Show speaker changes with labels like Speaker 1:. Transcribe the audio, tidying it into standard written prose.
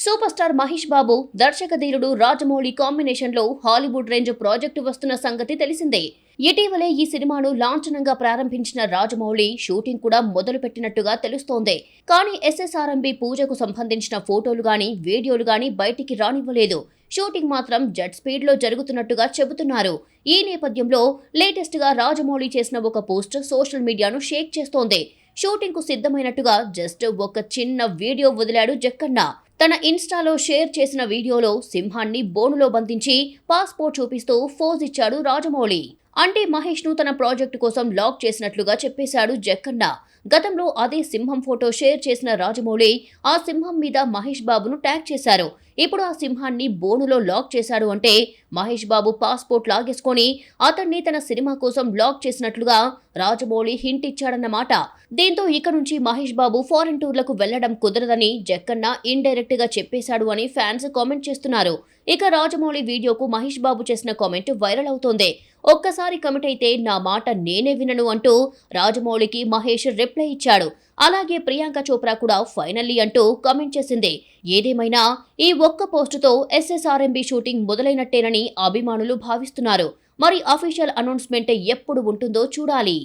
Speaker 1: Super star Mahesh Babu, దర్శకధీరుడు Rajamouli combination లో Hollywood range project వస్తున్న సంగతి తెలిసిందే. ఇటీవలే ఈ సినిమాను లాంఛనంగా ప్రారంభించిన రాజమౌళి షూటింగ్ కూడా మొదలుపెట్టినట్టుగా తెలుస్తోంది. కానీ ఎస్ఎస్ఆర్ఎంబి పూజకు సంబంధించిన ఫోటోలు గానీ, వీడియోలు గానీ బయటికి రానివ్వలేదు. షూటింగ్ మాత్రం జెట్ స్పీడ్ లో జరుగుతున్నట్టుగా చెబుతున్నారు. ఈ నేపథ్యంలో లేటెస్ట్ గా రాజమౌళి చేసిన ఒక పోస్ట్ సోషల్ మీడియాను షేక్ చేస్తోంది. షూటింగ్ కు సిద్ధమైనట్టుగా జస్ట్ ఒక చిన్న వీడియో వదిలాడు జక్కన్న. తన ఇన్స్టాలో షేర్ చేసిన వీడియోలో సింహాన్ని బోనులో బంధించి పాస్పోర్ట్ చూపిస్తూ ఫోజ్ ఇచ్చాడు రాజమౌళి. అంటే మహేష్ ను తన ప్రాజెక్టు కోసం లాక్ చేసినట్లుగా చెప్పేశాడు జక్కన్న. గతంలో అదే సింహం ఫోటో షేర్ చేసిన రాజమౌళి ఆ సింహం మీద మహేష్ బాబును ట్యాగ్ చేశారు. ఇప్పుడు ఆ సింహాన్ని బోనులో లాక్ చేశాడు అంటే మహేష్ బాబు పాస్పోర్ట్ లాగేసుకొని అతన్ని తన సినిమా కోసం లాక్ చేసినట్లుగా రాజమౌళి హింట్ ఇచ్చాడన్నమాట. దీంతో ఇక నుంచి మహేష్ బాబు ఫారెన్ టూర్లకు వెళ్లడం కుదరదని జక్కన్న ఇండైరెక్ట్ గా చెప్పేశాడు అని ఫ్యాన్స్ కామెంట్ చేస్తున్నారు. ఇక రాజమౌళి వీడియోకు మహేష్ బాబు చేసిన కామెంట్ వైరల్ అవుతోంది. ఒక్కసారి కమిట్ అయితే నా మాట నేనే వినను అంటూ రాజమౌళికి మహేష్ రిప్లై ఇచ్చాడు. అలాగే ప్రియాంక చోప్రా కూడా ఫైనల్లీ అంటూ కామెంట్ చేసింది. ఏదేమైనా ఈ ఒక్క పోస్టుతో ఎస్ఎస్ఆర్ఎంబి షూటింగ్ మొదలైనట్టేనని అభిమానులు భావిస్తున్నారు. మరి అఫీషియల్ అనౌన్స్మెంట్ ఎప్పుడు ఉంటుందో చూడాలి.